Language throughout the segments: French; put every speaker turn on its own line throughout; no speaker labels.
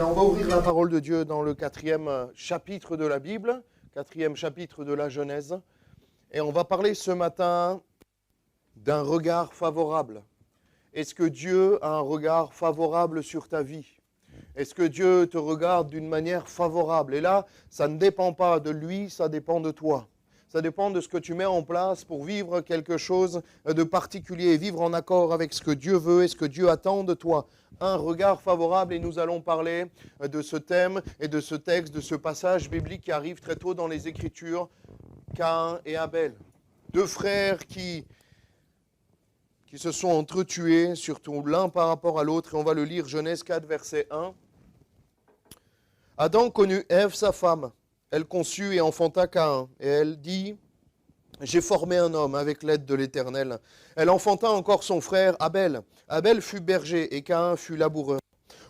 Bien, on va ouvrir la parole de Dieu dans le 4e chapitre de la Bible, 4e chapitre de la Genèse. Et on va parler ce matin d'un regard favorable. Est-ce que Dieu a un regard favorable sur ta vie? Est-ce que Dieu te regarde d'une manière favorable? Et là, ça ne dépend pas de lui, ça dépend de toi. Ça dépend de ce que tu mets en place pour vivre quelque chose de particulier, vivre en accord avec ce que Dieu veut et ce que Dieu attend de toi. Un regard favorable, et nous allons parler de ce thème et de ce texte, de ce passage biblique qui arrive très tôt dans les Écritures, Caïn et Abel. Deux frères qui se sont entretués, surtout l'un par rapport à l'autre, et on va le lire, Genèse 4, verset 1. Adam connut Ève, sa femme. Elle conçut et enfanta Caïn, et elle dit « J'ai formé un homme avec l'aide de l'Éternel. » Elle enfanta encore son frère Abel. Abel fut berger et Caïn fut laboureur.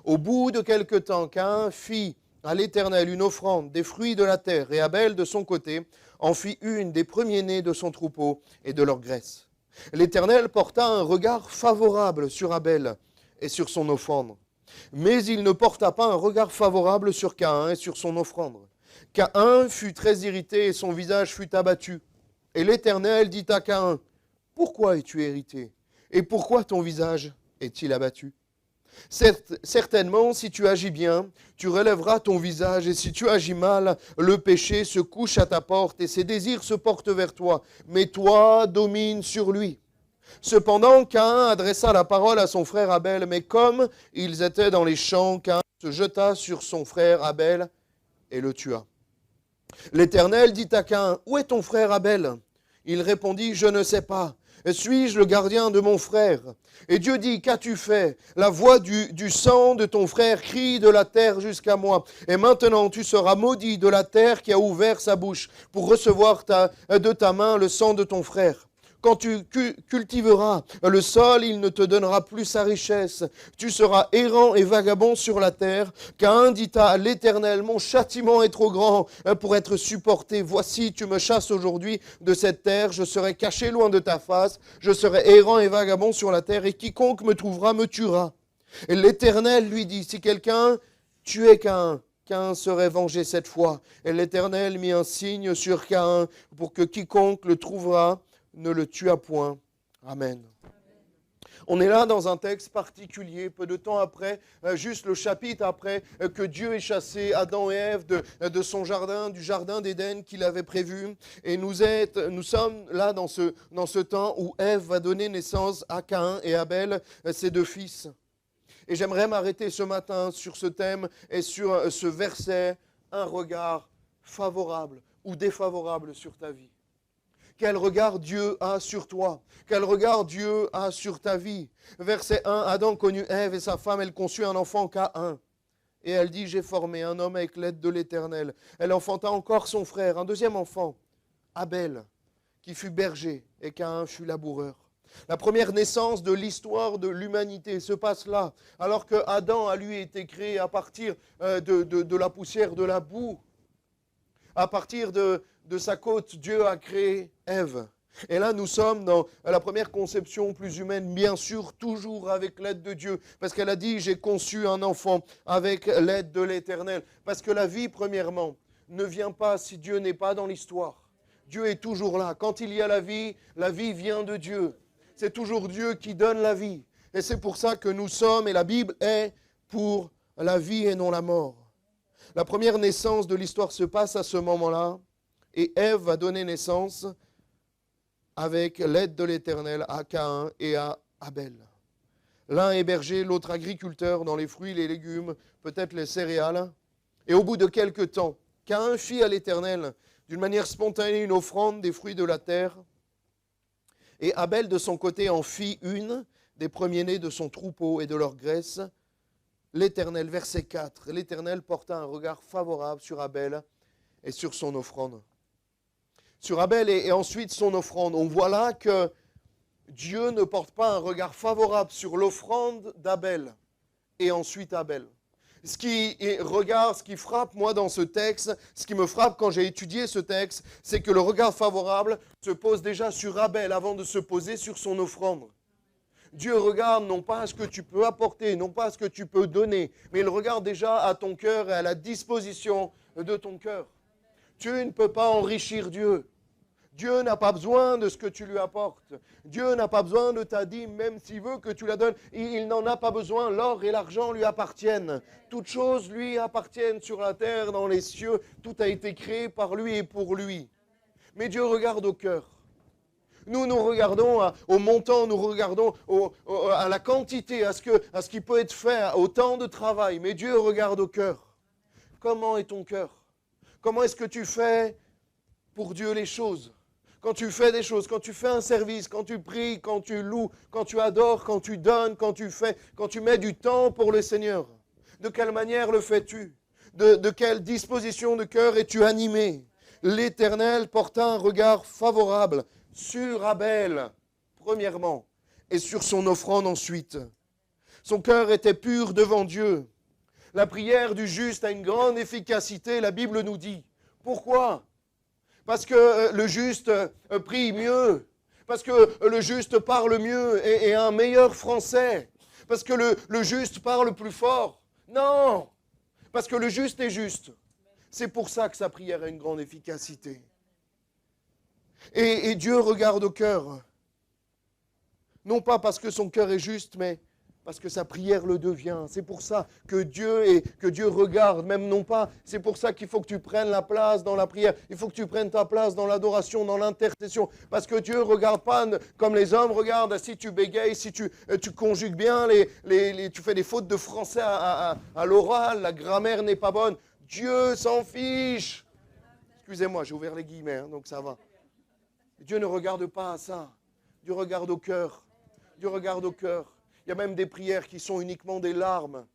Au bout de quelque temps, Caïn fit à l'Éternel une offrande des fruits de la terre, et Abel, de son côté, en fit une des premiers-nés de son troupeau et de leur graisse. L'Éternel porta un regard favorable sur Abel et sur son offrande. Mais il ne porta pas un regard favorable sur Caïn et sur son offrande. Caïn fut très irrité et son visage fut abattu. Et l'Éternel dit à Caïn, « Pourquoi es-tu irrité? Et pourquoi ton visage est-il abattu? Certainement, si tu agis bien, tu relèveras ton visage, et si tu agis mal, le péché se couche à ta porte, et ses désirs se portent vers toi, mais toi domine sur lui. » Cependant, Caïn adressa la parole à son frère Abel, mais comme ils étaient dans les champs, Caïn se jeta sur son frère Abel et le tua. L'Éternel dit à Caïn, « Où est ton frère Abel ?» Il répondit, « Je ne sais pas. Suis-je le gardien de mon frère ?» Et Dieu dit, « Qu'as-tu fait? La voix du sang de ton frère crie de la terre jusqu'à moi. Et maintenant tu seras maudit de la terre qui a ouvert sa bouche pour recevoir de ta main le sang de ton frère. Quand tu cultiveras le sol, il ne te donnera plus sa richesse. Tu seras errant et vagabond sur la terre. Caïn dit à l'Éternel, mon châtiment est trop grand pour être supporté. Voici, tu me chasses aujourd'hui de cette terre. Je serai caché loin de ta face. Je serai errant et vagabond sur la terre. Et quiconque me trouvera me tuera. Et l'Éternel lui dit, si quelqu'un tuait Caïn, Caïn serait vengé cette fois. Et l'Éternel mit un signe sur Caïn pour que quiconque le trouvera ne le tua point. Amen. On est là dans un texte particulier, peu de temps après, juste le chapitre après que Dieu ait chassé Adam et Ève de son jardin, du jardin d'Éden qu'il avait prévu. Et nous sommes là dans ce temps où Ève va donner naissance à Caïn et Abel, ses deux fils. Et j'aimerais m'arrêter ce matin sur ce thème et sur ce verset, un regard favorable ou défavorable sur ta vie. Quel regard Dieu a sur toi? Quel regard Dieu a sur ta vie? Verset 1, Adam connut Ève et sa femme, elle conçut un enfant Caïn. Et elle dit, j'ai formé un homme avec l'aide de l'Éternel. Elle enfanta encore son frère, un deuxième enfant, Abel, qui fut berger et Caïn fut laboureur. La première naissance de l'histoire de l'humanité se passe là, alors que Adam a lui été créé à partir de la poussière, de la boue. À partir de sa côte, Dieu a créé Ève. Et là, nous sommes dans la première conception plus humaine, bien sûr, toujours avec l'aide de Dieu. Parce qu'elle a dit, j'ai conçu un enfant avec l'aide de l'Éternel. Parce que la vie, premièrement, ne vient pas si Dieu n'est pas dans l'histoire. Dieu est toujours là. Quand il y a la vie vient de Dieu. C'est toujours Dieu qui donne la vie. Et c'est pour ça que nous sommes, et la Bible est pour la vie et non la mort. La première naissance de l'histoire se passe à ce moment-là, et Ève va donner naissance avec l'aide de l'Éternel à Caïn et à Abel. L'un est berger, l'autre agriculteur dans les fruits, les légumes, peut-être les céréales. Et au bout de quelque temps, Caïn fit à l'Éternel d'une manière spontanée une offrande des fruits de la terre, et Abel de son côté en fit une des premiers-nés de son troupeau et de leur graisse. L'Éternel, verset 4, l'Éternel porta un regard favorable sur Abel et sur son offrande. Sur Abel et ensuite son offrande. On voit là que Dieu ne porte pas un regard favorable sur l'offrande d'Abel et ensuite Abel. Ce qui frappe moi dans ce texte, ce qui me frappe quand j'ai étudié ce texte, c'est que le regard favorable se pose déjà sur Abel avant de se poser sur son offrande. Dieu regarde non pas à ce que tu peux apporter, non pas à ce que tu peux donner, mais il regarde déjà à ton cœur et à la disposition de ton cœur. Tu ne peux pas enrichir Dieu. Dieu n'a pas besoin de ce que tu lui apportes. Dieu n'a pas besoin de ta dîme, même s'il veut que tu la donnes. Il n'en a pas besoin. L'or et l'argent lui appartiennent. Toutes choses lui appartiennent sur la terre, dans les cieux. Tout a été créé par lui et pour lui. Mais Dieu regarde au cœur. Nous regardons au montant, nous regardons à la quantité, à ce qui peut être fait, au temps de travail. Mais Dieu regarde au cœur. Comment est ton cœur? Comment est-ce que tu fais pour Dieu les choses? Quand tu fais des choses, quand tu fais un service, quand tu pries, quand tu loues, quand tu adores, quand tu donnes, quand tu mets du temps pour le Seigneur, de quelle manière le fais-tu? De quelle disposition de cœur es-tu animé? L'Éternel porta un regard favorable sur Abel, premièrement, et sur son offrande ensuite. Son cœur était pur devant Dieu. La prière du juste a une grande efficacité, la Bible nous dit. Pourquoi? Parce que le juste prie mieux, parce que le juste parle mieux et a un meilleur français, parce que le juste parle plus fort. Non, parce que le juste est juste. C'est pour ça que sa prière a une grande efficacité. Et Dieu regarde au cœur, non pas parce que son cœur est juste, mais parce que sa prière le devient. C'est pour ça que Dieu regarde, même non pas. C'est pour ça qu'il faut que tu prennes la place dans la prière. Il faut que tu prennes ta place dans l'adoration, dans l'intercession. Parce que Dieu ne regarde pas comme les hommes regardent. Si tu bégayes, si tu conjugues bien, tu fais des fautes de français à l'oral, la grammaire n'est pas bonne. Dieu s'en fiche. Excusez-moi, j'ai ouvert les guillemets, donc ça va. Dieu ne regarde pas à ça. Dieu regarde au cœur. Dieu regarde au cœur. Il y a même des prières qui sont uniquement des larmes,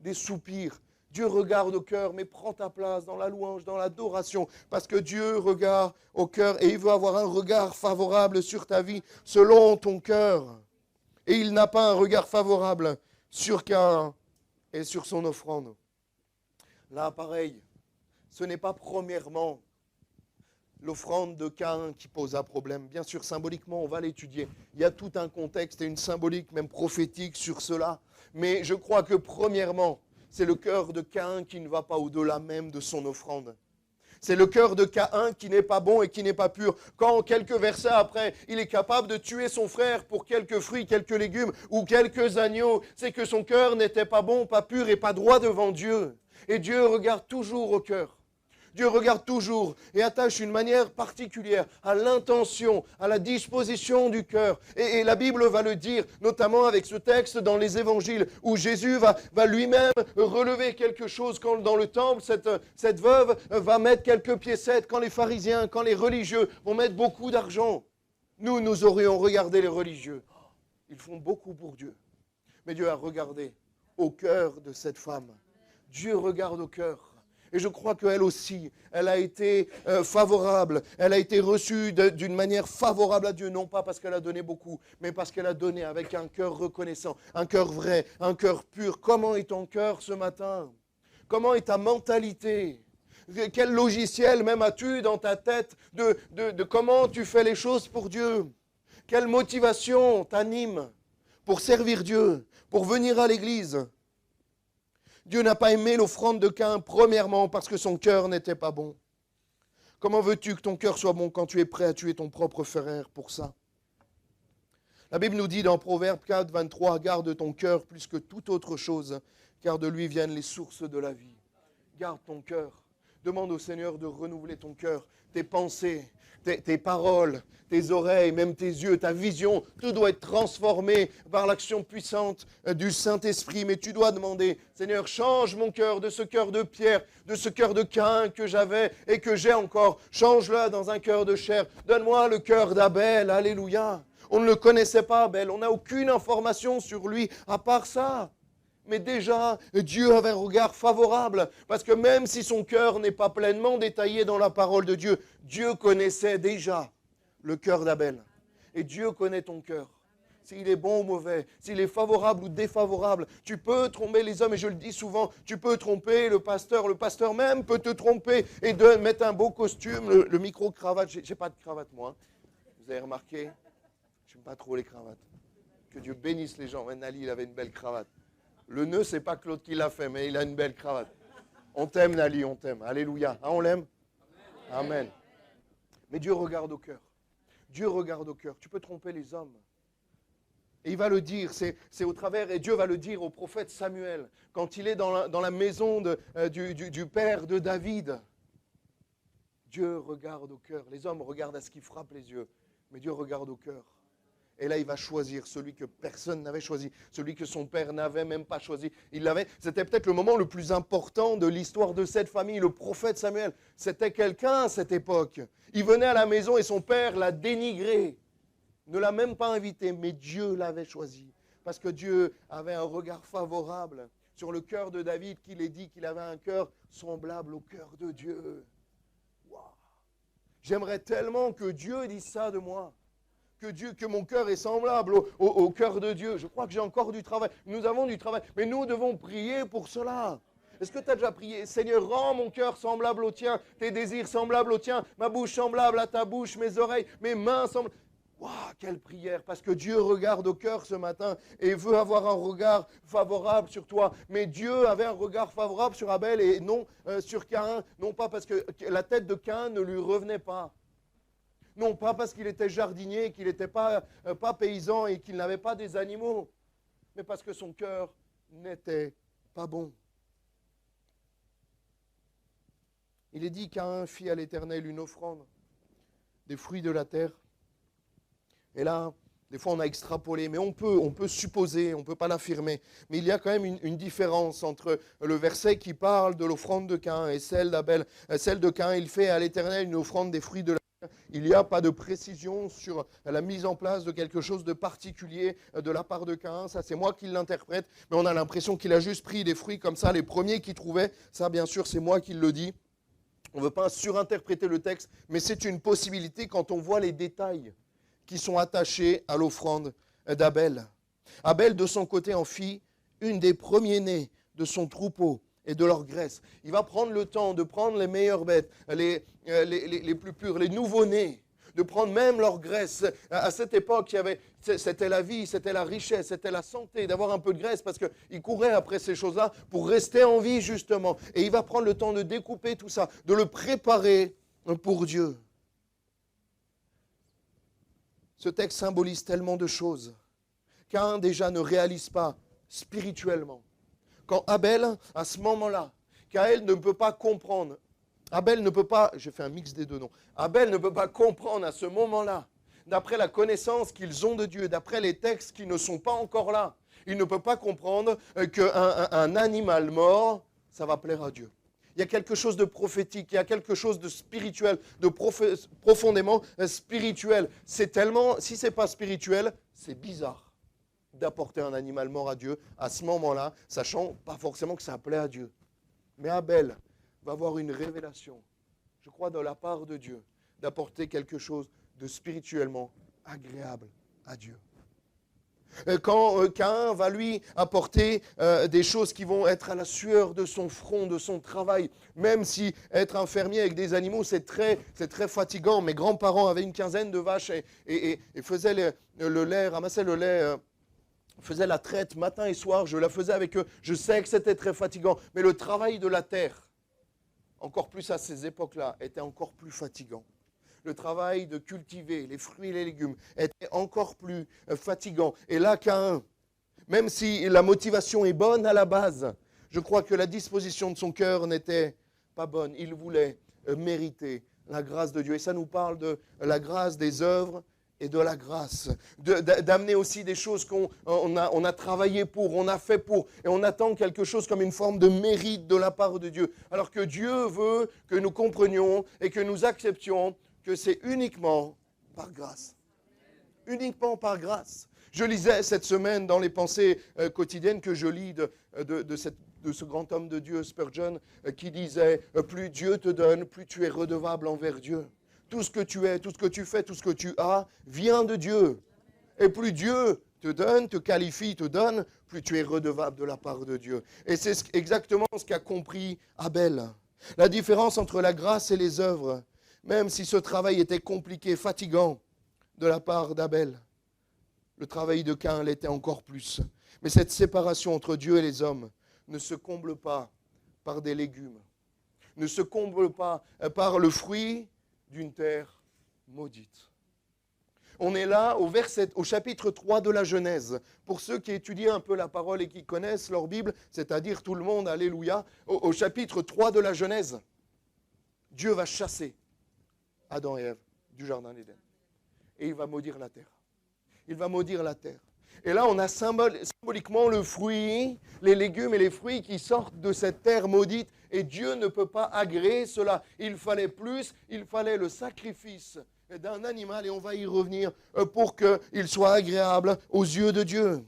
des soupirs. Dieu regarde au cœur, mais prends ta place dans la louange, dans l'adoration, parce que Dieu regarde au cœur et il veut avoir un regard favorable sur ta vie selon ton cœur. Et il n'a pas un regard favorable sur Caïn et sur son offrande. Là, pareil, ce n'est pas premièrement l'offrande de Caïn qui pose un problème. Bien sûr, symboliquement, on va l'étudier. Il y a tout un contexte et une symbolique, même prophétique, sur cela. Mais je crois que premièrement, c'est le cœur de Caïn qui ne va pas au-delà même de son offrande. C'est le cœur de Caïn qui n'est pas bon et qui n'est pas pur. Quand, quelques versets après, il est capable de tuer son frère pour quelques fruits, quelques légumes ou quelques agneaux, c'est que son cœur n'était pas bon, pas pur et pas droit devant Dieu. Et Dieu regarde toujours au cœur. Dieu regarde toujours et attache une manière particulière à l'intention, à la disposition du cœur. Et la Bible va le dire, notamment avec ce texte dans les évangiles, où Jésus va lui-même relever quelque chose quand dans le temple, cette veuve va mettre quelques piécettes, quand les pharisiens, quand les religieux vont mettre beaucoup d'argent. Nous aurions regardé les religieux. Ils font beaucoup pour Dieu. Mais Dieu a regardé au cœur de cette femme. Dieu regarde au cœur. Et je crois qu'elle aussi, elle a été favorable, elle a été reçue d'une manière favorable à Dieu, non pas parce qu'elle a donné beaucoup, mais parce qu'elle a donné avec un cœur reconnaissant, un cœur vrai, un cœur pur. Comment est ton cœur ce matin? Comment est ta mentalité? Quel logiciel même as-tu dans ta tête de comment tu fais les choses pour Dieu? Quelle motivation t'anime pour servir Dieu, pour venir à l'église? Dieu n'a pas aimé l'offrande de Caïn, premièrement, parce que son cœur n'était pas bon. Comment veux-tu que ton cœur soit bon quand tu es prêt à tuer ton propre frère pour ça? La Bible nous dit dans Proverbe 4, 23, « Garde ton cœur plus que toute autre chose, car de lui viennent les sources de la vie. » Garde ton cœur. Demande au Seigneur de renouveler ton cœur, tes pensées, tes paroles, tes oreilles, même tes yeux, ta vision. Tout doit être transformé par l'action puissante du Saint-Esprit. Mais tu dois demander, Seigneur, change mon cœur de ce cœur de pierre, de ce cœur de Caïn que j'avais et que j'ai encore. Change-le dans un cœur de chair. Donne-moi le cœur d'Abel. Alléluia. On ne le connaissait pas, Abel. On n'a aucune information sur lui à part ça. Mais déjà, Dieu avait un regard favorable, parce que même si son cœur n'est pas pleinement détaillé dans la parole de Dieu, Dieu connaissait déjà le cœur d'Abel. Et Dieu connaît ton cœur. S'il est bon ou mauvais, s'il est favorable ou défavorable. Tu peux tromper les hommes, et je le dis souvent, tu peux tromper le pasteur même peut te tromper et de mettre un beau costume, le micro-cravate. J'ai pas de cravate moi, vous avez remarqué, j'aime pas trop les cravates. Que Dieu bénisse les gens. Ouais, Nali, il avait une belle cravate. Le nœud, c'est pas Claude qui l'a fait, mais il a une belle cravate. On t'aime, Nali, on t'aime. Alléluia. Ah, on l'aime? Amen. Mais Dieu regarde au cœur. Dieu regarde au cœur. Tu peux tromper les hommes. Et il va le dire, c'est au travers, et Dieu va le dire au prophète Samuel, quand il est dans la maison du père de David. Dieu regarde au cœur. Les hommes regardent à ce qui frappe les yeux, mais Dieu regarde au cœur. Et là, il va choisir celui que personne n'avait choisi, celui que son père n'avait même pas choisi. C'était peut-être le moment le plus important de l'histoire de cette famille, le prophète Samuel. C'était quelqu'un à cette époque. Il venait à la maison et son père l'a dénigré. Ne l'a même pas invité, mais Dieu l'avait choisi. Parce que Dieu avait un regard favorable sur le cœur de David, qu'il ait dit qu'il avait un cœur semblable au cœur de Dieu. Wow. J'aimerais tellement que Dieu dise ça de moi. Que mon cœur est semblable au cœur de Dieu. Je crois que j'ai encore du travail. Nous avons du travail, mais nous devons prier pour cela. Est-ce que tu as déjà prié? Seigneur, rends mon cœur semblable au tien, tes désirs semblables au tien, ma bouche semblable à ta bouche, mes oreilles, mes mains semblables. Wow, quelle prière, parce que Dieu regarde au cœur ce matin et veut avoir un regard favorable sur toi. Mais Dieu avait un regard favorable sur Abel et non sur Caïn, non pas parce que la tête de Caïn ne lui revenait pas. Non pas parce qu'il était jardinier, qu'il n'était pas paysan et qu'il n'avait pas des animaux, mais parce que son cœur n'était pas bon. Il est dit qu'Caïn fit à l'Éternel une offrande des fruits de la terre. Et là, des fois on a extrapolé, mais on peut supposer, on ne peut pas l'affirmer. Mais il y a quand même une différence entre le verset qui parle de l'offrande de Caïn et celle d'Abel. Celle de Caïn, il fait à l'Éternel une offrande des fruits de la terre. Il n'y a pas de précision sur la mise en place de quelque chose de particulier de la part de Caïn. Ça, c'est moi qui l'interprète, mais on a l'impression qu'il a juste pris des fruits comme ça, les premiers qu'il trouvait. Ça, bien sûr, c'est moi qui le dis. On ne veut pas surinterpréter le texte, mais c'est une possibilité quand on voit les détails qui sont attachés à l'offrande d'Abel. Abel, de son côté, en fit une des premiers-nés de son troupeau et de leur graisse. Il va prendre le temps de prendre les meilleures bêtes, les plus pures, les nouveau-nés, de prendre même leur graisse. À cette époque, c'était la vie, c'était la richesse, c'était la santé, d'avoir un peu de graisse, parce qu'il courait après ces choses-là pour rester en vie, justement. Et il va prendre le temps de découper tout ça, de le préparer pour Dieu. Ce texte symbolise tellement de choses qu'un déjà ne réalise pas spirituellement. Quand Abel, à ce moment-là, Caïn ne peut pas comprendre, Abel ne peut pas, j'ai fait un mix des deux noms, Abel ne peut pas comprendre à ce moment-là, d'après la connaissance qu'ils ont de Dieu, d'après les textes qui ne sont pas encore là, il ne peut pas comprendre qu'un animal mort, ça va plaire à Dieu. Il y a quelque chose de prophétique, il y a quelque chose de spirituel, de profondément spirituel. C'est tellement, si ce n'est pas spirituel, c'est bizarre d'apporter un animal mort à Dieu à ce moment-là, sachant pas forcément que ça plaît à Dieu. Mais Abel va avoir une révélation, je crois, de la part de Dieu, d'apporter quelque chose de spirituellement agréable à Dieu. Quand Caïn va lui apporter des choses qui vont être à la sueur de son front, de son travail, même si être un fermier avec des animaux, c'est très fatigant. Mes grands-parents avaient une quinzaine de vaches et faisaient le lait, ramassaient le lait, faisaient la traite matin et soir, je la faisais avec eux. Je sais que c'était très fatigant, mais le travail de la terre, encore plus à ces époques-là, était encore plus fatigant. Le travail de cultiver les fruits et les légumes était encore plus fatigant. Et là, Caïn, même si la motivation est bonne à la base, je crois que la disposition de son cœur n'était pas bonne. Il voulait mériter la grâce de Dieu. Et ça nous parle de la grâce des œuvres et de la grâce. D'amener aussi des choses qu'on a travaillé pour, on a fait pour, et on attend quelque chose comme une forme de mérite de la part de Dieu. Alors que Dieu veut que nous comprenions et que nous acceptions que c'est uniquement par grâce. Uniquement par grâce. Je lisais cette semaine dans les pensées quotidiennes que je lis de ce grand homme de Dieu, Spurgeon, qui disait « Plus Dieu te donne, plus tu es redevable envers Dieu. Tout ce que tu es, tout ce que tu fais, tout ce que tu as vient de Dieu. Et plus Dieu te donne, te qualifie, te donne, plus tu es redevable de la part de Dieu. » Et c'est exactement ce qu'a compris Abel. La différence entre la grâce et les œuvres, même si ce travail était compliqué, fatigant de la part d'Abel, Le travail de Caïn l'était encore plus. Mais cette séparation entre Dieu et les hommes ne se comble pas par des légumes, ne se comble pas par le fruit d'une terre maudite. On est là au chapitre 3 de la Genèse. Pour ceux qui étudient un peu la parole et qui connaissent leur Bible, c'est-à-dire tout le monde, alléluia, au chapitre 3 de la Genèse, Dieu va chasser Adam et Ève du jardin d'Éden. Et il va maudire la terre. Il va maudire la terre. Et là, on a symboliquement le fruit, les légumes et les fruits qui sortent de cette terre maudite. Et Dieu ne peut pas agréer cela. Il fallait plus, il fallait le sacrifice d'un animal, et on va y revenir, pour qu'il soit agréable aux yeux de Dieu.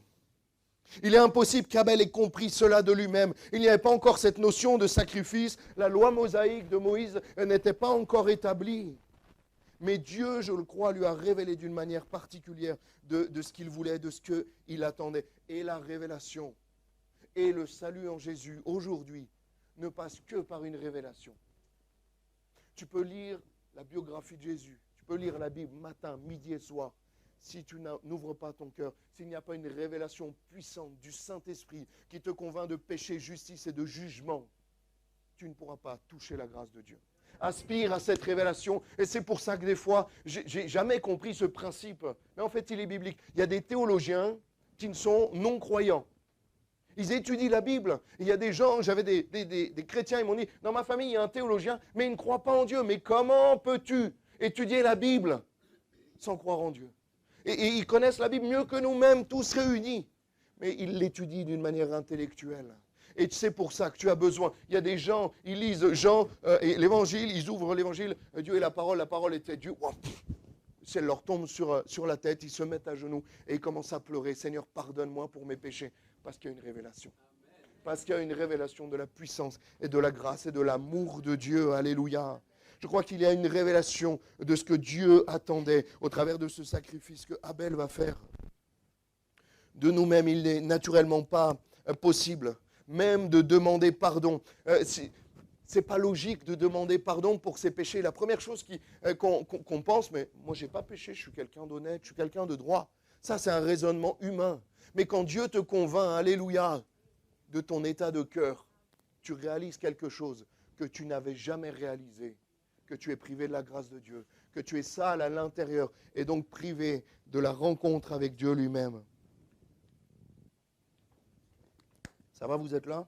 Il est impossible qu'Abel ait compris cela de lui-même. Il n'y avait pas encore cette notion de sacrifice. La loi mosaïque de Moïse n'était pas encore établie. Mais Dieu, je le crois, lui a révélé d'une manière particulière de ce qu'il voulait, de ce qu'il attendait. Et la révélation et le salut en Jésus, aujourd'hui, ne passe que par une révélation. Tu peux lire la biographie de Jésus, tu peux lire la Bible matin, midi et soir. Si tu n'ouvres pas ton cœur, s'il n'y a pas une révélation puissante du Saint-Esprit qui te convainc de péché, justice et de jugement, tu ne pourras pas toucher la grâce de Dieu. Aspire à cette révélation, et c'est pour ça que des fois, j'ai jamais compris ce principe, mais en fait il est biblique. Il y a des théologiens qui ne sont non-croyants. Ils étudient la Bible. Il y a des gens, j'avais des chrétiens, ils m'ont dit, dans ma famille il y a un théologien, mais il ne croit pas en Dieu. Mais comment peux-tu étudier la Bible sans croire en Dieu ? Et ils connaissent la Bible mieux que nous-mêmes, tous réunis. Mais ils l'étudient d'une manière intellectuelle. Et c'est pour ça que tu as besoin. Il y a des gens, ils lisent Jean et l'Évangile, ils ouvrent l'Évangile, Dieu est la parole était Dieu. Wow, ça leur tombe sur la tête, ils se mettent à genoux et ils commencent à pleurer. Seigneur, pardonne-moi pour mes péchés. Parce qu'il y a une révélation. Parce qu'il y a une révélation de la puissance et de la grâce et de l'amour de Dieu. Alléluia. Je crois qu'il y a une révélation de ce que Dieu attendait au travers de ce sacrifice que Abel va faire. De nous-mêmes, il n'est naturellement pas possible même de demander pardon. C'est pas logique de demander pardon pour ses péchés. La première chose qu'on pense, mais moi j'ai pas péché, je suis quelqu'un d'honnête, je suis quelqu'un de droit. Ça c'est un raisonnement humain. Mais quand Dieu te convainc, alléluia, de ton état de cœur, tu réalises quelque chose que tu n'avais jamais réalisé, que tu es privé de la grâce de Dieu, que tu es sale à l'intérieur et donc privé de la rencontre avec Dieu lui-même. Ça va, vous êtes là ?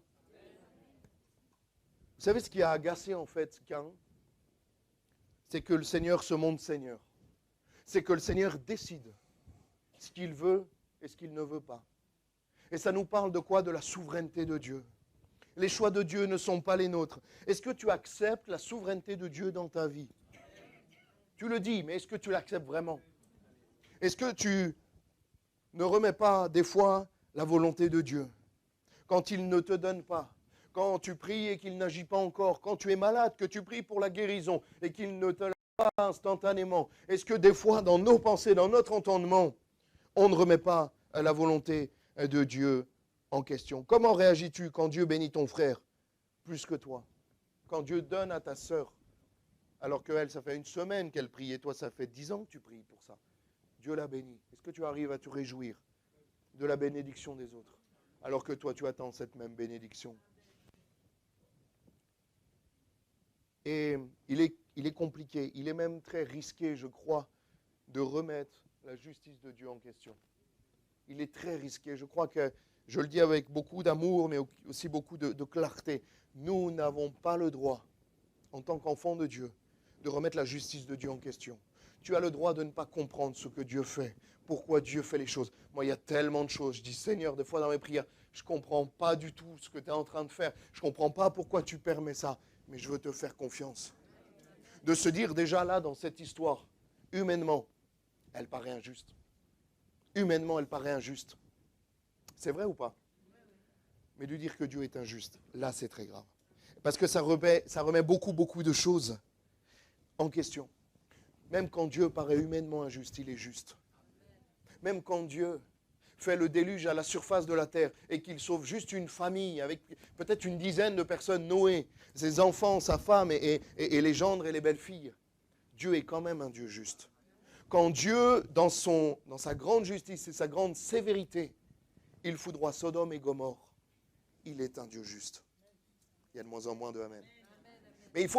Vous savez ce qui a agacé en fait Caïn ? C'est que le Seigneur se montre Seigneur. C'est que le Seigneur décide ce qu'il veut et ce qu'il ne veut pas. Et ça nous parle de quoi ? De la souveraineté de Dieu. Les choix de Dieu ne sont pas les nôtres. Est-ce que tu acceptes la souveraineté de Dieu dans ta vie ? Tu le dis, mais est-ce que tu l'acceptes vraiment ? Est-ce que tu ne remets pas des fois la volonté de Dieu ? Quand il ne te donne pas, quand tu pries et qu'il n'agit pas encore, quand tu es malade, que tu pries pour la guérison et qu'il ne te l'a pas instantanément, est-ce que des fois dans nos pensées, dans notre entendement, on ne remet pas la volonté de Dieu en question ? Comment réagis-tu quand Dieu bénit ton frère plus que toi ? Quand Dieu donne à ta sœur, alors qu'elle, ça fait une semaine qu'elle prie et toi, ça fait 10 ans que tu pries pour ça. Dieu l'a béni. Est-ce que tu arrives à te réjouir de la bénédiction des autres, alors que toi, tu attends cette même bénédiction ? Et il est compliqué, il est même très risqué, je crois, de remettre la justice de Dieu en question. Il est très risqué. Je crois que, je le dis avec beaucoup d'amour, mais aussi beaucoup de clarté, nous n'avons pas le droit, en tant qu'enfants de Dieu, de remettre la justice de Dieu en question. Tu as le droit de ne pas comprendre ce que Dieu fait, pourquoi Dieu fait les choses. Moi, il y a tellement de choses. Je dis, Seigneur, des fois dans mes prières, je ne comprends pas du tout ce que tu es en train de faire. Je ne comprends pas pourquoi tu permets ça, mais je veux te faire confiance. De se dire déjà là, dans cette histoire, humainement, elle paraît injuste. Humainement, elle paraît injuste. C'est vrai ou pas ? Mais de dire que Dieu est injuste, là, c'est très grave. Parce que ça remet beaucoup de choses en question. Même quand Dieu paraît humainement injuste, il est juste. Même quand Dieu fait le déluge à la surface de la terre et qu'il sauve juste une famille avec peut-être une dizaine de personnes, Noé, ses enfants, sa femme et les gendres et les belles-filles, Dieu est quand même un Dieu juste. Quand Dieu, dans sa grande justice et sa grande sévérité, il foudroie Sodome et Gomorrhe, il est un Dieu juste. Il y a de moins en moins de Amen. Mais il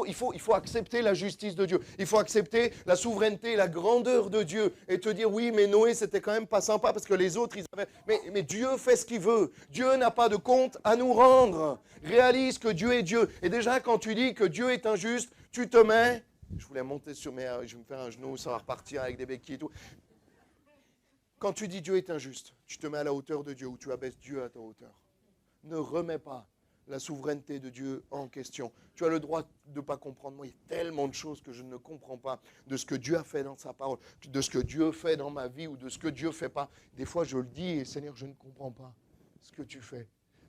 faut accepter la justice de Dieu. Il faut accepter la souveraineté, la grandeur de Dieu. Et te dire, oui, mais Noé, c'était quand même pas sympa parce que les autres, ils avaient... Mais Dieu fait ce qu'il veut. Dieu n'a pas de compte à nous rendre. Réalise que Dieu est Dieu. Et déjà, quand tu dis que Dieu est injuste, tu te mets... Je voulais monter sur mes... Je vais me faire un genou, ça va repartir avec des béquilles et tout. Quand tu dis Dieu est injuste, tu te mets à la hauteur de Dieu ou tu abaisses Dieu à ta hauteur. Ne remets pas la souveraineté de Dieu en question. Tu as le droit de ne pas comprendre. Moi, il y a tellement de choses que je ne comprends pas de ce que Dieu a fait dans sa parole, de ce que Dieu fait dans ma vie ou de ce que Dieu ne fait pas. Des fois, je le dis et Seigneur, je ne comprends pas ce que tu fais.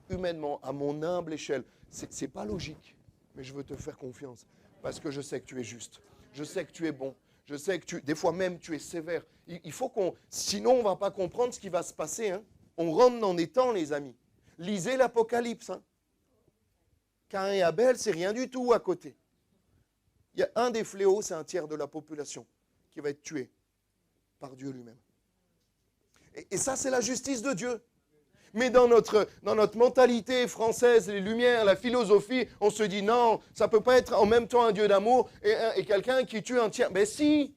Humainement, à mon humble échelle, ce n'est pas logique, mais je veux te faire confiance parce que je sais que tu es juste. Je sais que tu es bon. Je sais que des fois même, tu es sévère. Il faut qu'on... Sinon, on ne va pas comprendre ce qui va se passer. Hein. On rentre dans des temps, les amis. Lisez l'Apocalypse. Hein. Caïn et Abel, c'est rien du tout à côté. Il y a un des fléaux, c'est un tiers de la population qui va être tué par Dieu lui-même. Et ça, c'est la justice de Dieu. Mais dans notre mentalité française, les Lumières, la philosophie, on se dit non, ça ne peut pas être en même temps un Dieu d'amour et quelqu'un qui tue un tiers. Mais si,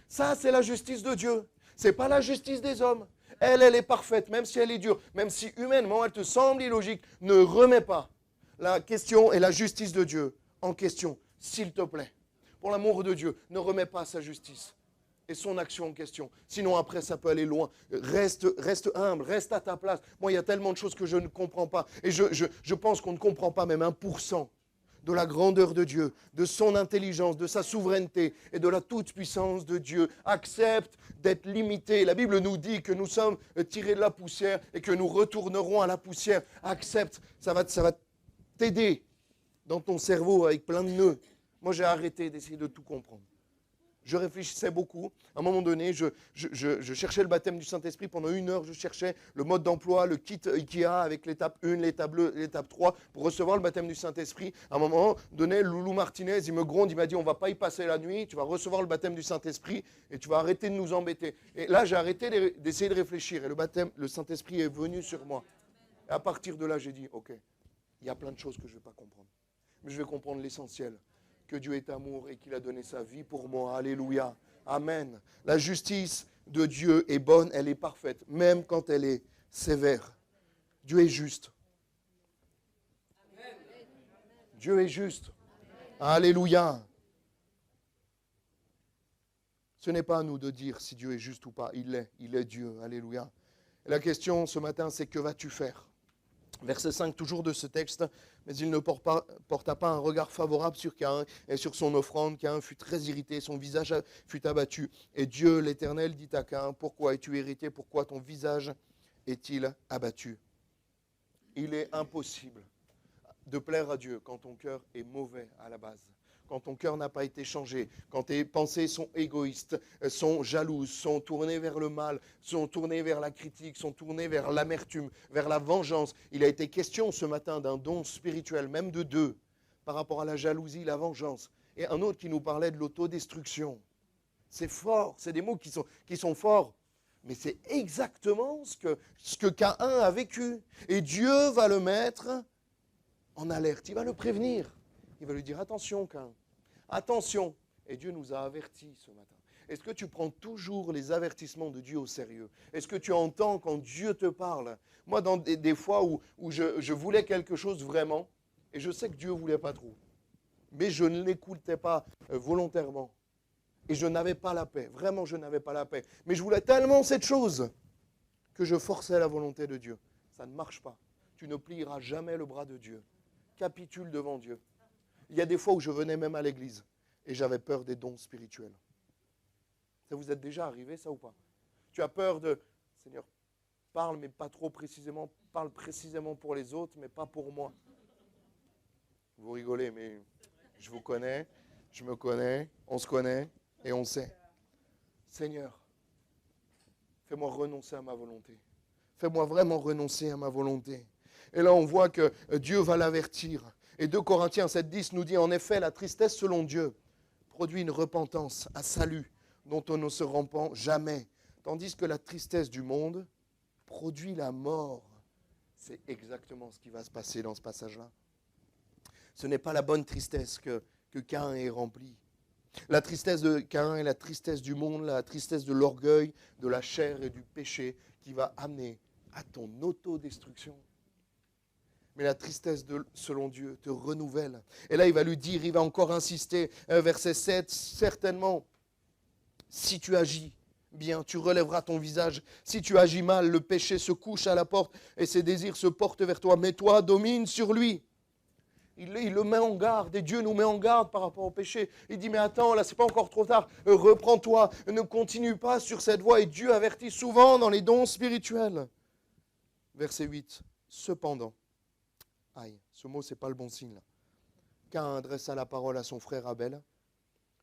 ça c'est la justice de Dieu. Ce n'est pas la justice des hommes. Elle est parfaite, même si elle est dure, même si humainement elle te semble illogique. Ne remets pas la question et la justice de Dieu en question, s'il te plaît. Pour l'amour de Dieu, ne remets pas sa justice et son action en question. Sinon, après, ça peut aller loin. Reste humble, reste à ta place. Moi, il y a tellement de choses que je ne comprends pas. Et je pense qu'on ne comprend pas même 1% de la grandeur de Dieu, de son intelligence, de sa souveraineté et de la toute-puissance de Dieu. Accepte d'être limité. La Bible nous dit que nous sommes tirés de la poussière et que nous retournerons à la poussière. Accepte, ça va t'aider dans ton cerveau avec plein de nœuds. Moi, j'ai arrêté d'essayer de tout comprendre. Je réfléchissais beaucoup. À un moment donné, je cherchais le baptême du Saint-Esprit. Pendant 1 heure, je cherchais le mode d'emploi, le kit Ikea avec l'étape 1, l'étape 2, l'étape 3 pour recevoir le baptême du Saint-Esprit. À un moment donné, Loulou Martinez, il me gronde, il m'a dit, on ne va pas y passer la nuit, tu vas recevoir le baptême du Saint-Esprit et tu vas arrêter de nous embêter. Et là, j'ai arrêté d'essayer de réfléchir et le Saint-Esprit est venu sur moi. Et à partir de là, j'ai dit, ok, il y a plein de choses que je ne vais pas comprendre. Mais je vais comprendre l'essentiel. Que Dieu est amour et qu'il a donné sa vie pour moi. Alléluia. Amen. La justice de Dieu est bonne, elle est parfaite, même quand elle est sévère. Dieu est juste. Dieu est juste. Alléluia. Ce n'est pas à nous de dire si Dieu est juste ou pas. Il est Dieu. Alléluia. Et la question ce matin, c'est que vas-tu faire ? Verset 5, toujours de ce texte, mais il ne porta pas un regard favorable sur Caïn et sur son offrande. Caïn fut très irrité, son visage fut abattu. Et Dieu, l'Éternel, dit à Caïn, pourquoi es-tu irrité? Pourquoi ton visage est-il abattu? Il est impossible de plaire à Dieu quand ton cœur est mauvais à la base. Quand ton cœur n'a pas été changé, quand tes pensées sont égoïstes, sont jalouses, sont tournées vers le mal, sont tournées vers la critique, sont tournées vers l'amertume, vers la vengeance. Il a été question ce matin d'un don spirituel, même de 2, par rapport à la jalousie, la vengeance. Et un autre qui nous parlait de l'autodestruction. C'est fort, c'est des mots qui sont forts. Mais c'est exactement ce que Caïn a vécu. Et Dieu va le mettre en alerte, il va le prévenir. Il va lui dire, attention, Caïn, attention. Et Dieu nous a avertis ce matin. Est-ce que tu prends toujours les avertissements de Dieu au sérieux? Est-ce que tu entends quand Dieu te parle? Moi, dans des fois où je voulais quelque chose vraiment, et je sais que Dieu ne voulait pas trop, mais je ne l'écoutais pas volontairement. Et je n'avais pas la paix. Vraiment, je n'avais pas la paix. Mais je voulais tellement cette chose que je forçais la volonté de Dieu. Ça ne marche pas. Tu ne plieras jamais le bras de Dieu. Capitule devant Dieu. Il y a des fois où je venais même à l'église et j'avais peur des dons spirituels. Ça vous est déjà arrivé, ça ou pas? Tu as peur de, Seigneur, parle, mais pas trop précisément, parle précisément pour les autres, mais pas pour moi. Vous rigolez, mais je vous connais, je me connais, on se connaît et on sait. Seigneur, fais-moi renoncer à ma volonté. Fais-moi vraiment renoncer à ma volonté. Et là, on voit que Dieu va l'avertir. Et 2 Corinthiens 7,10 nous dit, en effet, la tristesse selon Dieu produit une repentance à salut dont on ne se repent jamais. Tandis que la tristesse du monde produit la mort. C'est exactement ce qui va se passer dans ce passage-là. Ce n'est pas la bonne tristesse que Caïn est rempli. La tristesse de Caïn est la tristesse du monde, la tristesse de l'orgueil, de la chair et du péché qui va amener à ton autodestruction. Mais la tristesse selon Dieu te renouvelle. Et là, il va lui dire, il va encore insister, verset 7, certainement, si tu agis bien, tu relèveras ton visage. Si tu agis mal, le péché se couche à la porte et ses désirs se portent vers toi. Mais toi, domine sur lui. Il le met en garde et Dieu nous met en garde par rapport au péché. Il dit, mais attends, là, c'est pas encore trop tard. Reprends-toi, ne continue pas sur cette voie. Et Dieu avertit souvent dans les dons spirituels. Verset 8. Cependant, aïe, ce mot, c'est pas le bon signe là. Caïn adressa la parole à son frère Abel,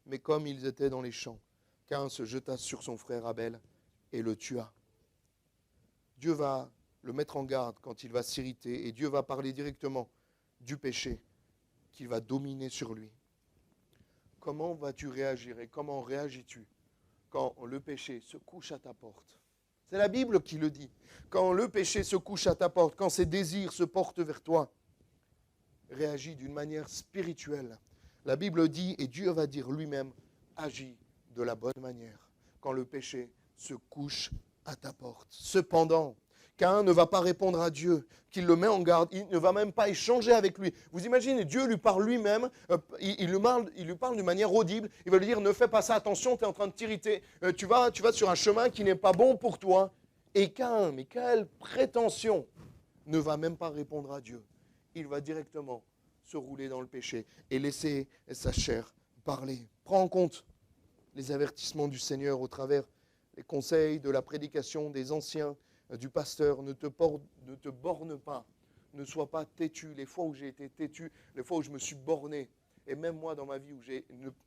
mais comme ils étaient dans les champs, Caïn se jeta sur son frère Abel et le tua. Dieu va le mettre en garde quand il va s'irriter et Dieu va parler directement du péché qu'il va dominer sur lui. Comment vas-tu réagir et comment réagis-tu quand le péché se couche à ta porte? C'est la Bible qui le dit. Quand le péché se couche à ta porte, quand ses désirs se portent vers toi, réagis d'une manière spirituelle. La Bible dit, et Dieu va dire lui-même, agis de la bonne manière quand le péché se couche à ta porte. Cependant, Caïn ne va pas répondre à Dieu, qu'il le met en garde, il ne va même pas échanger avec lui. Vous imaginez, Dieu lui parle lui-même, il lui parle d'une manière audible, il va lui dire, ne fais pas ça, attention, tu es en train de t'irriter, tu vas sur un chemin qui n'est pas bon pour toi. Et Caïn, mais quelle prétention, ne va même pas répondre à Dieu. Il va directement se rouler dans le péché et laisser sa chair parler. Prends en compte les avertissements du Seigneur au travers des conseils, de la prédication des anciens, du pasteur. Ne te borne pas, ne sois pas têtu. Les fois où j'ai été têtu, les fois où je me suis borné, et même moi dans ma vie où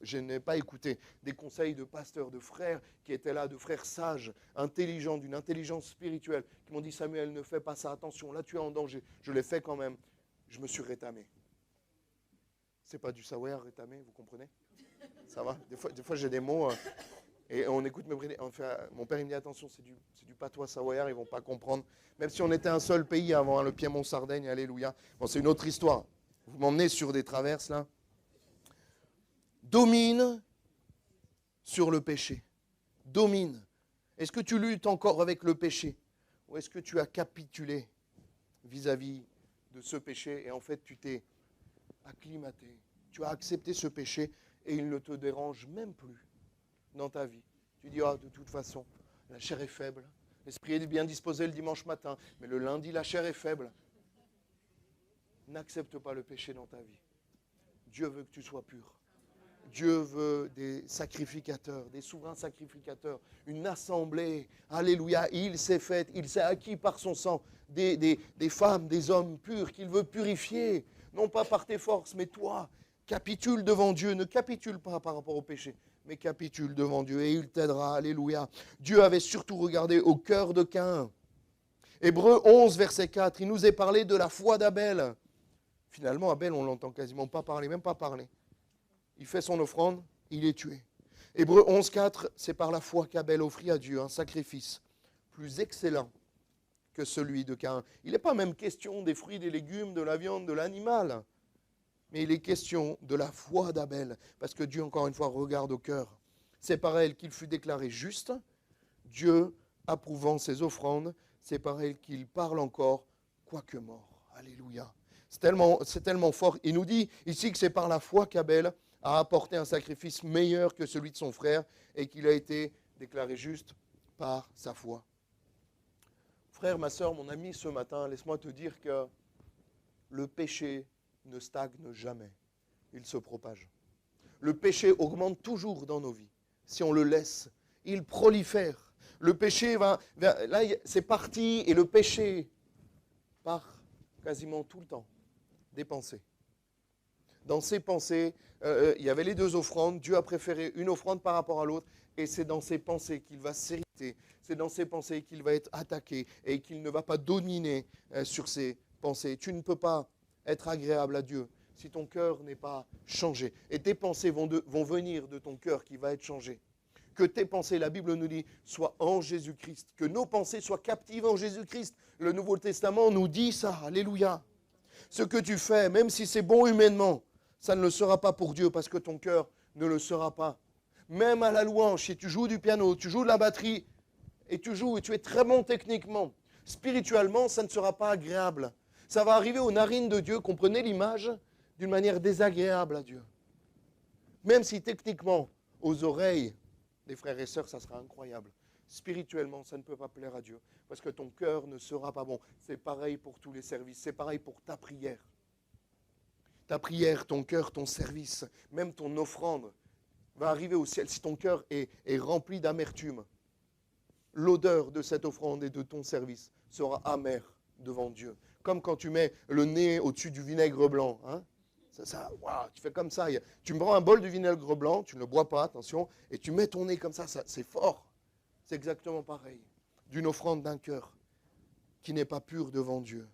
je n'ai pas écouté des conseils de pasteurs, de frères qui étaient là, de frères sages, intelligents, d'une intelligence spirituelle, qui m'ont dit, Samuel, ne fais pas ça, attention, là tu es en danger. Je l'ai fait quand même, je me suis rétamé. C'est pas du savoir rétamé, vous comprenez? Ça va? Des fois j'ai des mots, et on écoute mes prédicateurs. Enfin, mon père il me dit, attention, c'est du patois savoyard, ils ne vont pas comprendre. Même si on était un seul pays avant, le Piémont-Sardaigne, alléluia. Bon, c'est une autre histoire. Vous m'emmenez sur des traverses, là. Domine sur le péché. Domine. Est-ce que tu luttes encore avec le péché? Ou est-ce que tu as capitulé vis-à-vis de ce péché et en fait tu t'es acclimaté? Tu as accepté ce péché et il ne te dérange même plus dans ta vie. Tu dis, de toute façon, la chair est faible. L'esprit est bien disposé le dimanche matin, mais le lundi, la chair est faible. N'accepte pas le péché dans ta vie. Dieu veut que tu sois pur. Dieu veut des sacrificateurs, des souverains sacrificateurs, une assemblée. Alléluia, il s'est fait, il s'est acquis par son sang des femmes, des hommes purs qu'il veut purifier. Non pas par tes forces, mais toi, capitule devant Dieu. Ne capitule pas par rapport au péché, mais capitule devant Dieu et il t'aidera. Alléluia. Dieu avait surtout regardé au cœur de Caïn. Hébreux 11, verset 4, il nous est parlé de la foi d'Abel. Finalement, Abel, on ne l'entend quasiment pas parler, même pas parler. Il fait son offrande, il est tué. Hébreux 11, 4, c'est par la foi qu'Abel offrit à Dieu un sacrifice plus excellent que celui de Caïn. Il n'est pas même question des fruits, des légumes, de la viande, de l'animal. Mais il est question de la foi d'Abel, parce que Dieu, encore une fois, regarde au cœur. C'est par elle qu'il fut déclaré juste, Dieu approuvant ses offrandes, c'est par elle qu'il parle encore, quoique mort. Alléluia. C'est tellement fort. Il nous dit ici que c'est par la foi qu'Abel a apporté un sacrifice meilleur que celui de son frère et qu'il a été déclaré juste par sa foi. Frère, ma soeur, mon ami, ce matin, laisse-moi te dire que le péché ne stagne jamais, il se propage. Le péché augmente toujours dans nos vies. Si on le laisse, il prolifère. Le péché va... Là, c'est parti et le péché part quasiment tout le temps des pensées. Dans ces pensées, il y avait les deux offrandes. Dieu a préféré une offrande par rapport à l'autre. Et c'est dans ces pensées qu'il va s'irriter. C'est dans ces pensées qu'il va être attaqué et qu'il ne va pas dominer sur ces pensées. Tu ne peux pas être agréable à Dieu si ton cœur n'est pas changé. Et tes pensées vont venir de ton cœur qui va être changé. que tes pensées, la Bible nous dit, soient en Jésus-Christ, que nos pensées soient captives en Jésus-Christ. Le Nouveau Testament nous dit ça, alléluia. Ce que tu fais, même si c'est bon humainement, ça ne le sera pas pour Dieu parce que ton cœur ne le sera pas. Même à la louange, si tu joues du piano, tu joues de la batterie et tu joues et tu es très bon techniquement, spirituellement, ça ne sera pas agréable. Ça va arriver aux narines de Dieu, comprenez l'image, d'une manière désagréable à Dieu. Même si techniquement, aux oreilles des frères et sœurs, ça sera incroyable. Spirituellement, ça ne peut pas plaire à Dieu parce que ton cœur ne sera pas bon. C'est pareil pour tous les services, c'est pareil pour ta prière. Ta prière, ton cœur, ton service, même ton offrande va arriver au ciel si ton cœur est rempli d'amertume. L'odeur de cette offrande et de ton service sera amère devant Dieu. Comme quand tu mets le nez au-dessus du vinaigre blanc. Hein? Wow, tu fais comme ça. Tu me prends un bol de vinaigre blanc, tu ne le bois pas, attention, et tu mets ton nez comme ça, c'est fort. C'est exactement pareil. D'une offrande d'un cœur qui n'est pas pur devant Dieu.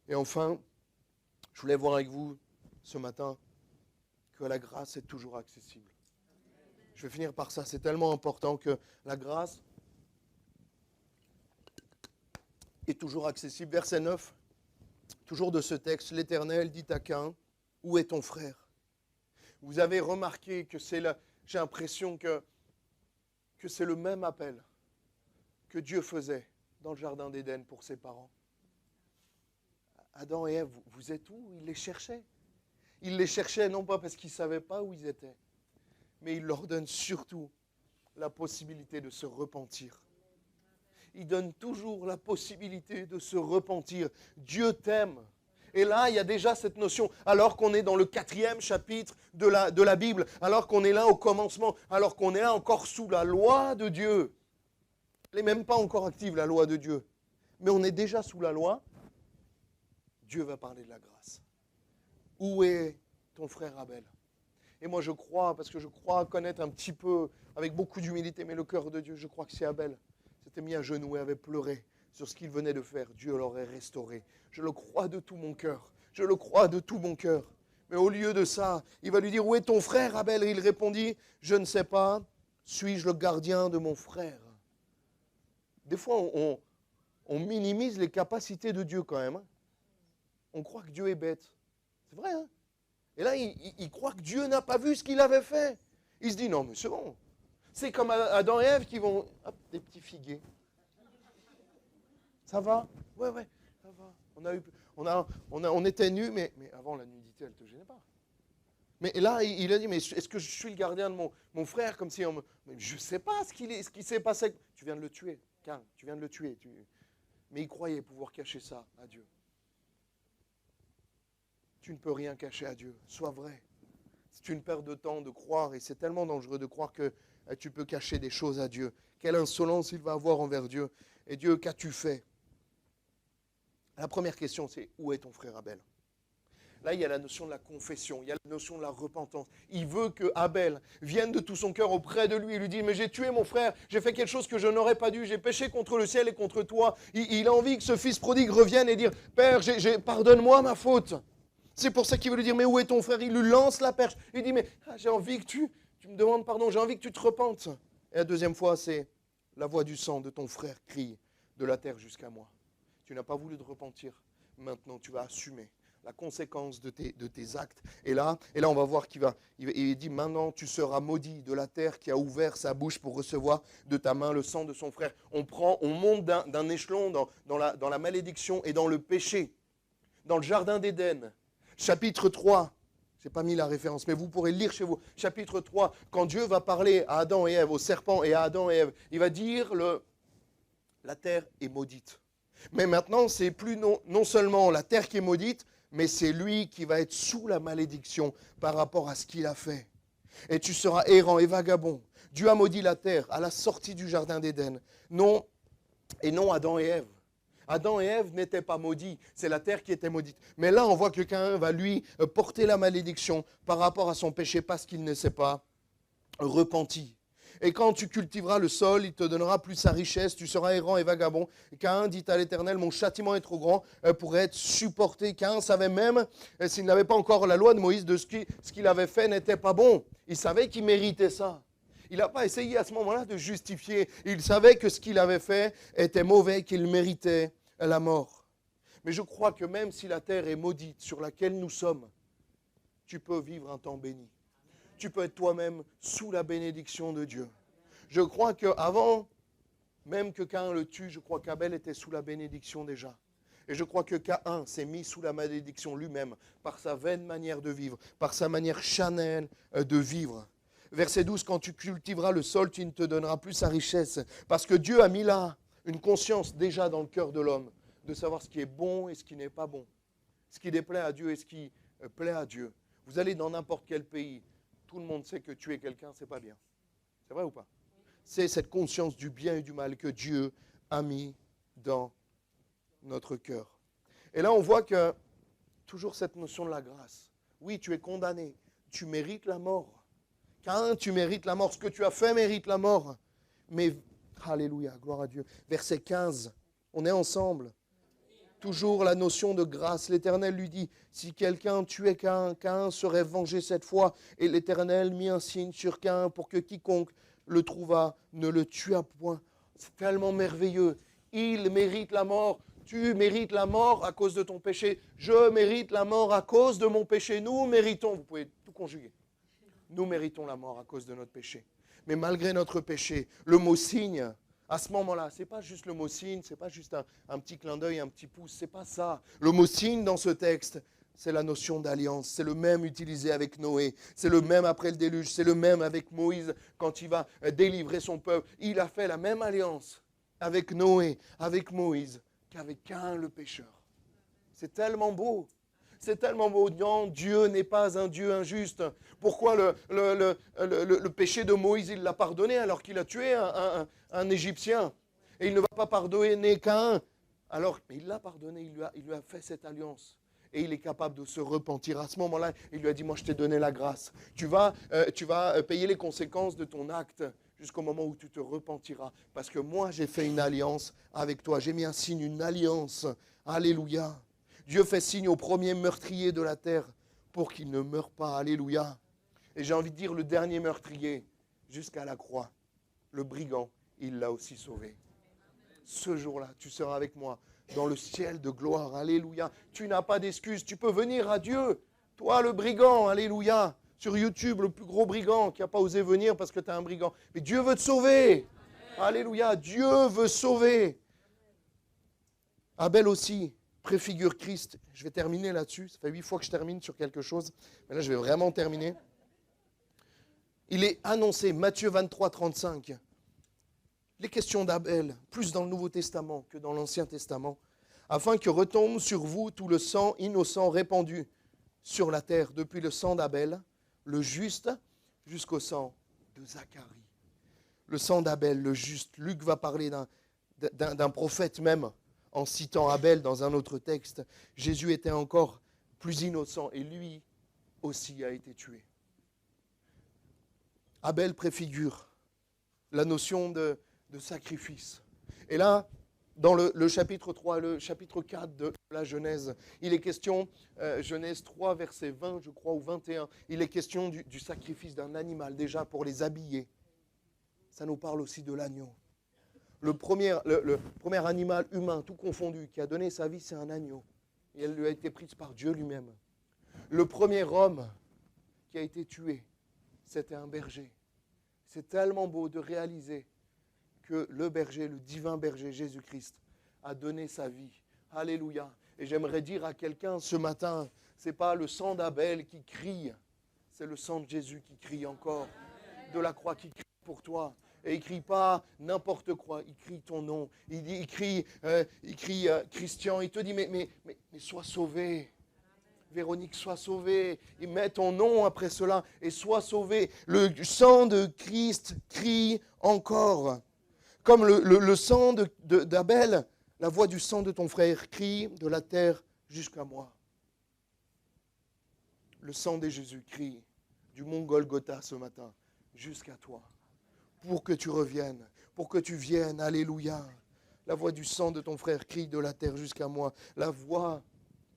Et enfin, je voulais voir avec vous ce matin que la grâce est toujours accessible. Je vais finir par ça. C'est tellement important que la grâce est toujours accessible. Verset 9, toujours de ce texte, l'Éternel dit à Caïn, où est ton frère? Vous avez remarqué que j'ai l'impression que c'est le même appel que Dieu faisait dans le jardin d'Éden pour ses parents. Adam et Ève, vous êtes où? Il les cherchait. Il les cherchait non pas parce qu'ils ne savaient pas où ils étaient, mais il leur donne surtout la possibilité de se repentir. Il donne toujours la possibilité de se repentir. Dieu t'aime. Et là, il y a déjà cette notion, alors qu'on est dans le 4e chapitre de la Bible, alors qu'on est là au commencement, alors qu'on est là encore sous la loi de Dieu. Elle n'est même pas encore active, la loi de Dieu. Mais on est déjà sous la loi. Dieu va parler de la grâce. Où est ton frère Abel? Et moi je crois, parce que je crois connaître un petit peu, avec beaucoup d'humilité, mais le cœur de Dieu, je crois que si Abel s'était mis à genoux et avait pleuré sur ce qu'il venait de faire, Dieu l'aurait restauré. Je le crois de tout mon cœur. Je le crois de tout mon cœur. Mais au lieu de ça, il va lui dire, où est ton frère Abel? Et il répondit, je ne sais pas, suis-je le gardien de mon frère? Des fois, on minimise les capacités de Dieu quand même. Hein. On croit que Dieu est bête. C'est vrai, hein? Et là, il croit que Dieu n'a pas vu ce qu'il avait fait. Il se dit, non, mais c'est bon. C'est comme Adam et Ève qui vont... Hop, des petits figuiers. Ça va? Ouais, ça va. On était nus, mais avant, la nudité, elle ne te gênait pas. Mais là, il a dit, mais est-ce que je suis le gardien de mon frère? Comme si mais je ne sais pas ce qui s'est passé. Tu viens de le tuer, Caïn, tu viens de le tuer. Mais il croyait pouvoir cacher ça à Dieu. Tu ne peux rien cacher à Dieu. Sois vrai. C'est une perte de temps de croire, et c'est tellement dangereux de croire que tu peux cacher des choses à Dieu. Quelle insolence il va avoir envers Dieu. Et Dieu, qu'as-tu fait? La première question, c'est où est ton frère Abel? Là, il y a la notion de la confession, il y a la notion de la repentance. Il veut que Abel vienne de tout son cœur auprès de lui et lui dise, mais j'ai tué mon frère, j'ai fait quelque chose que je n'aurais pas dû, j'ai péché contre le ciel et contre toi. Il a envie que ce fils prodigue revienne et dire, Père, pardonne-moi ma faute. C'est pour ça qu'il veut lui dire, mais où est ton frère? Il lui lance la perche. Il dit, mais j'ai envie que tu me demandes pardon, j'ai envie que tu te repentes. Et la deuxième fois, c'est la voix du sang de ton frère crie de la terre jusqu'à moi. Tu n'as pas voulu te repentir. Maintenant, tu vas assumer la conséquence de tes actes. Et là, on va voir il dit, maintenant, tu seras maudit de la terre qui a ouvert sa bouche pour recevoir de ta main le sang de son frère. On monte d'un échelon dans la malédiction et dans le péché. Dans le jardin d'Éden, chapitre 3, je n'ai pas mis la référence, mais vous pourrez lire chez vous. Chapitre 3, quand Dieu va parler à Adam et Ève, au serpent et à Adam et Ève, il va dire la terre est maudite. Mais maintenant, c'est plus non seulement la terre qui est maudite, mais c'est lui qui va être sous la malédiction par rapport à ce qu'il a fait. Et tu seras errant et vagabond. Dieu a maudit la terre à la sortie du jardin d'Éden. Non Adam et Ève. Adam et Ève n'étaient pas maudits, c'est la terre qui était maudite. Mais là, on voit que Caïn va lui porter la malédiction par rapport à son péché parce qu'il ne s'est pas repenti. Et quand tu cultiveras le sol, il te donnera plus sa richesse, tu seras errant et vagabond. Et Caïn dit à l'Éternel, mon châtiment est trop grand pour être supporté. Caïn savait même, s'il n'avait pas encore la loi de Moïse, de ce qu'il avait fait n'était pas bon. Il savait qu'il méritait ça. Il n'a pas essayé à ce moment-là de justifier. Il savait que ce qu'il avait fait était mauvais, qu'il méritait la mort. Mais je crois que même si la terre est maudite sur laquelle nous sommes, tu peux vivre un temps béni. Tu peux être toi-même sous la bénédiction de Dieu. Je crois qu'avant, même que Caïn le tue, je crois qu'Abel était sous la bénédiction déjà. Et je crois que Caïn s'est mis sous la malédiction lui-même, par sa vaine manière de vivre, par sa manière charnelle de vivre. Verset 12, quand tu cultiveras le sol, tu ne te donneras plus sa richesse. Parce que Dieu a mis là une conscience déjà dans le cœur de l'homme, de savoir ce qui est bon et ce qui n'est pas bon. Ce qui déplaît à Dieu et ce qui plaît à Dieu. Vous allez dans n'importe quel pays, tout le monde sait que tuer quelqu'un, c'est pas bien. C'est vrai ou pas? C'est cette conscience du bien et du mal que Dieu a mis dans notre cœur. Et là, on voit que, toujours cette notion de la grâce. Oui, tu es condamné, tu mérites la mort. Caïn, tu mérites la mort. Ce que tu as fait mérite la mort. Mais, alléluia, gloire à Dieu. Verset 15, on est ensemble. Toujours la notion de grâce. L'Éternel lui dit, si quelqu'un tuait Caïn, Caïn serait vengé cette fois. Et l'Éternel mit un signe sur Caïn pour que quiconque le trouva ne le tuât point. C'est tellement merveilleux. Il mérite la mort. Tu mérites la mort à cause de ton péché. Je mérite la mort à cause de mon péché. Nous méritons, vous pouvez tout conjuguer. Nous méritons la mort à cause de notre péché. Mais malgré notre péché, le mot signe, à ce moment-là, ce n'est pas juste le mot signe, ce n'est pas juste un petit clin d'œil, un petit pouce, ce n'est pas ça. Le mot signe dans ce texte, c'est la notion d'alliance. C'est le même utilisé avec Noé. C'est le même après le déluge. C'est le même avec Moïse quand il va délivrer son peuple. Il a fait la même alliance avec Noé, avec Moïse, qu'avec Caïn le pécheur. C'est tellement beau. C'est tellement beau. Non, Dieu n'est pas un Dieu injuste. Pourquoi le péché de Moïse, il l'a pardonné alors qu'il a tué un Égyptien? Et il ne va pas pardonner Caïn. Alors, il l'a pardonné, il lui a fait cette alliance. Et il est capable de se repentir. À ce moment-là, il lui a dit, moi je t'ai donné la grâce. Tu vas payer les conséquences de ton acte jusqu'au moment où tu te repentiras. Parce que moi, j'ai fait une alliance avec toi. J'ai mis un signe, une alliance. Alléluia. Dieu fait signe au premier meurtrier de la terre pour qu'il ne meure pas. Alléluia. Et j'ai envie de dire le dernier meurtrier jusqu'à la croix. Le brigand, il l'a aussi sauvé. Ce jour-là, tu seras avec moi dans le ciel de gloire. Alléluia. Tu n'as pas d'excuse. Tu peux venir à Dieu. Toi, le brigand. Alléluia. Sur YouTube, le plus gros brigand qui n'a pas osé venir parce que tu es un brigand. Mais Dieu veut te sauver. Alléluia. Dieu veut sauver. Abel aussi préfigure Christ. Je vais terminer là-dessus. Ça fait 8 fois que je termine sur quelque chose. Mais là, je vais vraiment terminer. Il est annoncé, Matthieu 23, 35. Les questions d'Abel, plus dans le Nouveau Testament que dans l'Ancien Testament, afin que retombe sur vous tout le sang innocent répandu sur la terre, depuis le sang d'Abel, le juste, jusqu'au sang de Zacharie. Le sang d'Abel, le juste. Luc va parler d'un prophète même, en citant Abel dans un autre texte. Jésus était encore plus innocent et lui aussi a été tué. Abel préfigure la notion de sacrifice. Et là, dans le chapitre 3, le chapitre 4 de la Genèse, il est question, Genèse 3, verset 20, je crois, ou 21, il est question du sacrifice d'un animal, déjà pour les habiller. Ça nous parle aussi de l'agneau. Le premier animal humain, tout confondu, qui a donné sa vie, c'est un agneau. Et elle lui a été prise par Dieu lui-même. Le premier homme qui a été tué, c'était un berger. C'est tellement beau de réaliser que le berger, le divin berger Jésus-Christ, a donné sa vie. Alléluia. Et j'aimerais dire à quelqu'un ce matin, ce n'est pas le sang d'Abel qui crie, c'est le sang de Jésus qui crie encore, de la croix qui crie pour toi. Et il ne crie pas n'importe quoi, il crie ton nom. Il crie Christian, il te dit, mais sois sauvé. Véronique, sois sauvée. Et mets ton nom après cela et sois sauvée. Le sang de Christ crie encore. Comme le sang d'Abel, la voix du sang de ton frère crie de la terre jusqu'à moi. Le sang de Jésus crie du mont Golgotha ce matin jusqu'à toi. Pour que tu reviennes, pour que tu viennes, alléluia. La voix du sang de ton frère crie de la terre jusqu'à moi. La voix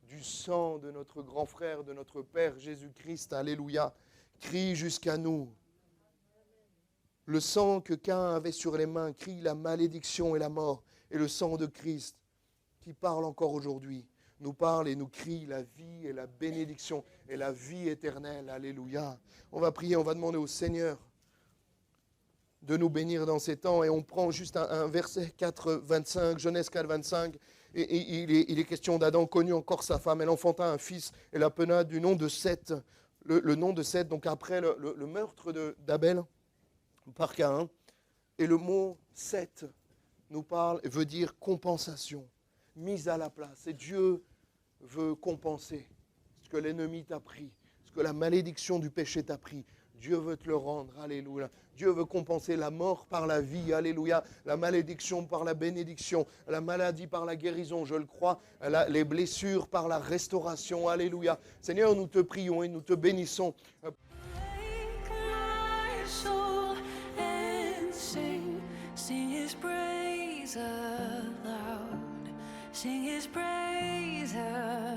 du sang de notre grand frère, de notre Père Jésus-Christ, alléluia, crie jusqu'à nous. Le sang que Caïn avait sur les mains crie la malédiction et la mort. Et le sang de Christ, qui parle encore aujourd'hui, nous parle et nous crie la vie et la bénédiction et la vie éternelle. Alléluia. On va prier, on va demander au Seigneur de nous bénir dans ces temps. Et on prend juste un verset 4, 25, Genèse 4, 25. Et il est question d'Adam, connut encore sa femme. Elle enfanta un fils et l'appela du nom de Seth. Le nom de Seth, donc après le meurtre d'Abel par Caïn. Et le mot Seth nous parle, veut dire compensation, mise à la place. Et Dieu veut compenser ce que l'ennemi t'a pris, ce que la malédiction du péché t'a pris. Dieu veut te le rendre, alléluia. Dieu veut compenser la mort par la vie, alléluia. La malédiction par la bénédiction, la maladie par la guérison, je le crois. Les blessures par la restauration, alléluia. Seigneur, nous te prions et nous te bénissons.
Take my soul and sing His praise aloud, sing His praise aloud.